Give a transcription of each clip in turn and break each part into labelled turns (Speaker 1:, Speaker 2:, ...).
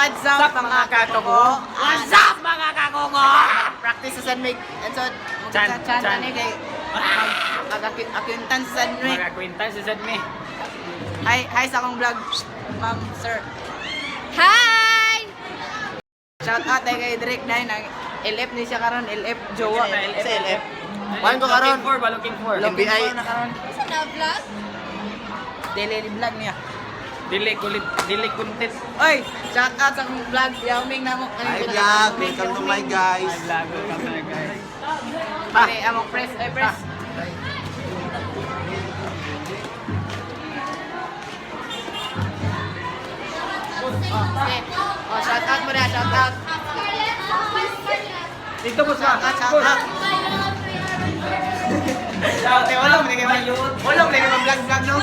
Speaker 1: what's up mga kakugo?
Speaker 2: What's up mga kakugo?
Speaker 1: Practice sa San Mig. And so,
Speaker 2: Chan.
Speaker 1: ni kay mag-acquaintance sa San Mig.
Speaker 2: Mga acquaintance sa me.
Speaker 1: Hi sa akong vlog, ma'am, sir.
Speaker 3: Hi!
Speaker 1: Shout out kay Direk na nang LF ni siya karon, LF jowa sa LF.
Speaker 2: Wan ko karon. Looking for.
Speaker 1: NBI na karon.
Speaker 3: Sa na-vlog?
Speaker 1: Daily vlog niya.
Speaker 2: Dili content.
Speaker 1: Oy, shout out sa akong vlog, Yao Ming na mo.
Speaker 4: Hi vlog, welcome to my guys.
Speaker 2: Vlog kami guys.
Speaker 1: Pare, among press, press. Okay. Oh, shout out mo na, shout out.
Speaker 2: Dito po sa.
Speaker 1: Shout out. Shout out. Walang lagi mag-vlog no.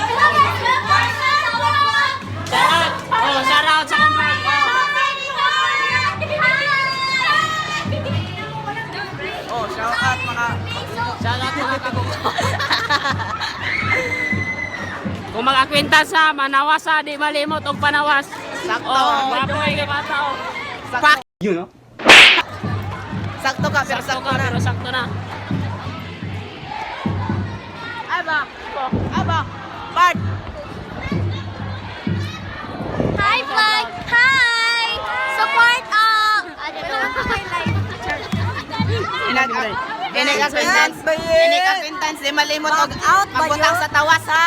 Speaker 2: Shout out sa kumpare.
Speaker 1: Oh, shout out mga kakugo.
Speaker 2: Kung mag-acquaintance sa manawas sa di malimot og panawas.
Speaker 1: Sakto.
Speaker 2: Baboy kay bata o.
Speaker 1: Sakto.
Speaker 2: You know?
Speaker 1: Sakto ka, pero sakto na.
Speaker 2: Pero sakto na.
Speaker 1: Aba. Bart.
Speaker 3: Hi, vlog! Hi! Support all!
Speaker 1: Inig-acquaintance, di malimot og magbutang sa tawas ha.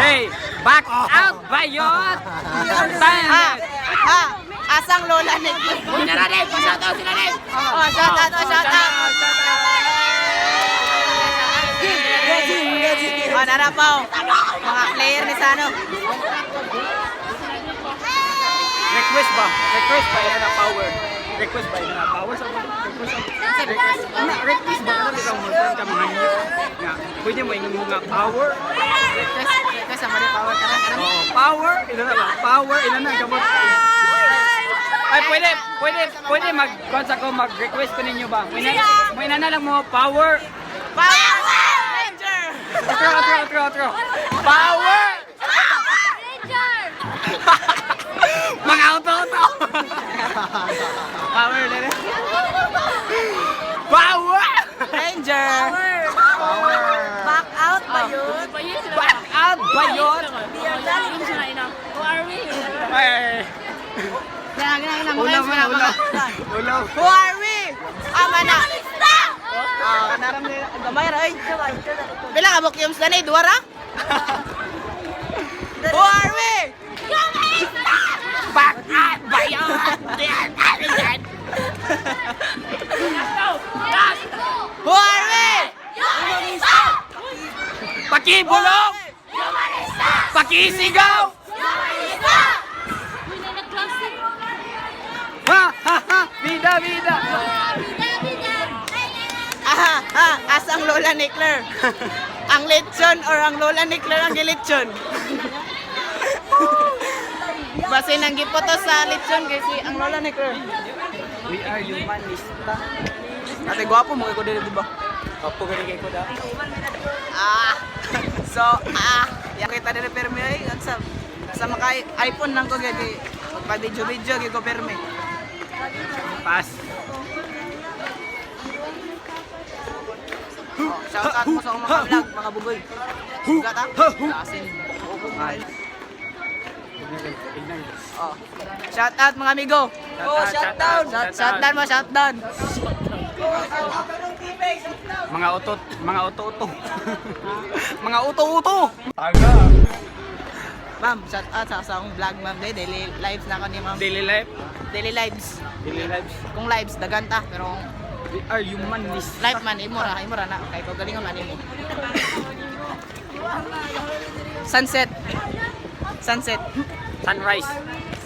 Speaker 2: Hey, back out bayot.
Speaker 1: Ha, asang lola ni.
Speaker 2: Sila na din, shout out sila din.
Speaker 1: Oh, shout out. Oh, narapaw. Mga player ni Sano.
Speaker 2: Request ba ina na power? Request ba ina na power sa request ba ano bitaw mo ka mga niyo? Nga, pwede mo ingong mga power.
Speaker 1: Request sa Maria Power ka na.
Speaker 2: Oh, power ina na gamot. Ay pwede mag-contact ko mag-request ko ninyo ba? May na lang mo power.
Speaker 1: Power Ranger!
Speaker 2: Otro. Power!
Speaker 3: Ranger!
Speaker 2: Mga auto. Power na rin. Power!
Speaker 1: Ranger! Back out ba yun?
Speaker 2: Back out ba yun? Ay, Ulaw.
Speaker 1: Who are we? Ama na. Naram ni gamay ra ay. Pila ka bokyums na ni duwara? Who are we?
Speaker 2: Back out ba yun?
Speaker 1: Who are we?
Speaker 2: Pakibulong! Pakisigaw! Ha! Vida!
Speaker 1: Asang lola ni Claire? Ang lechon or ang lola ni Claire ang gilechon? Base nang gipoto sa lechon kasi ang lola ni Claire.
Speaker 2: We are humanista.
Speaker 1: Ate gwapo mo ko dito, di ba?
Speaker 2: Kapo gani kay ko da.
Speaker 1: Ya kita dari permi ay sa maka iPhone lang ko gadi. Pag video gi ko permi.
Speaker 2: Pas.
Speaker 1: Oh, shout out mo sa mga vlog, mga bugoy. Sugat ha? Asin.
Speaker 2: Ay.
Speaker 1: Oh. Shout out mga amigo.
Speaker 2: Shout out.
Speaker 1: Shout down.
Speaker 2: Mga utot. Mga uto. Taga.
Speaker 1: Ma'am, shout out sa akong vlog, ma'am. Daily lives na ko ni ma'am.
Speaker 2: Daily life.
Speaker 1: Daily lives. Kung lives dagan ta, pero
Speaker 2: We are humanist.
Speaker 1: life man imo ra na kay ko galingon man imo. Sunrise.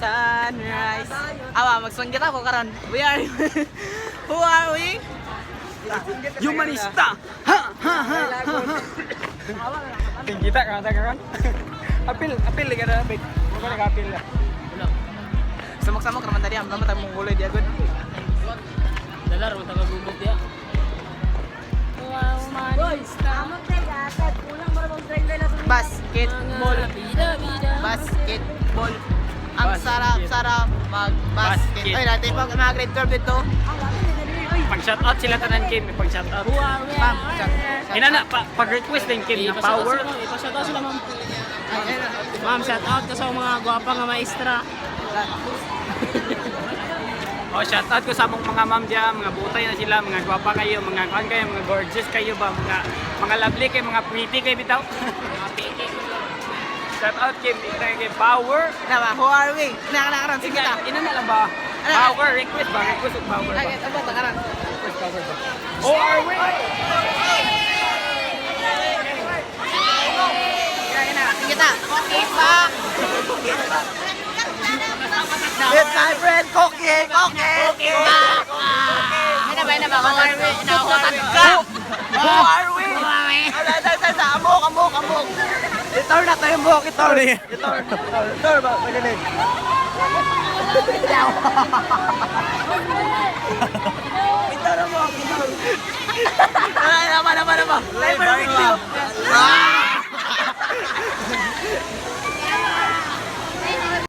Speaker 2: Sunrise.
Speaker 1: Magsunggit ako karon. We are Who are we?
Speaker 2: Humanista. Ha. Kita kan. Apil ka na, big. Mo ka nag-apil na.
Speaker 1: Samok-samok naman tadi ang matang mongoloy dia good.
Speaker 2: Dalar mo taga gubog dia.
Speaker 1: Basketball. Ang
Speaker 2: Basket.
Speaker 1: sarap-sarap mag-basket.
Speaker 2: Basket.
Speaker 1: Ay, natin pag mga grade 12 dito.
Speaker 2: Pag-shoutout sila tanan Kim, pag-shoutout.
Speaker 1: Ma'am,
Speaker 2: Inana, pag-request din Kim na power.
Speaker 5: Ipashoutout sila, ma'am.
Speaker 1: ayun na.
Speaker 5: Ma'am, shoutout ka sa mga gwapa nga maestra.
Speaker 2: Oh, shoutout ko sa among mga ma'am diyan, mga butay na sila, mga gwapa kayo, mga kuan kayo, mga gorgeous kayo ba, mga lovely kayo, mga pretty kayo bitaw. Shoutout Kim, kay power.
Speaker 1: Naman, who are we? Kinakaran, sige ta.
Speaker 2: Inana lang ba? Power, request ba? Request of power ba?
Speaker 1: Lagi, abot, takaran.
Speaker 2: Request power ba? Oh, are we?
Speaker 1: Sige ta. Okay pa. It's my friend, Cookie! Cookie! Ano ba? Who are we? Who are we? Sa amok. Itor na tayo buhok, itor. Itor ba? Magaling. Itor na buhok, itor. Naman. Live video.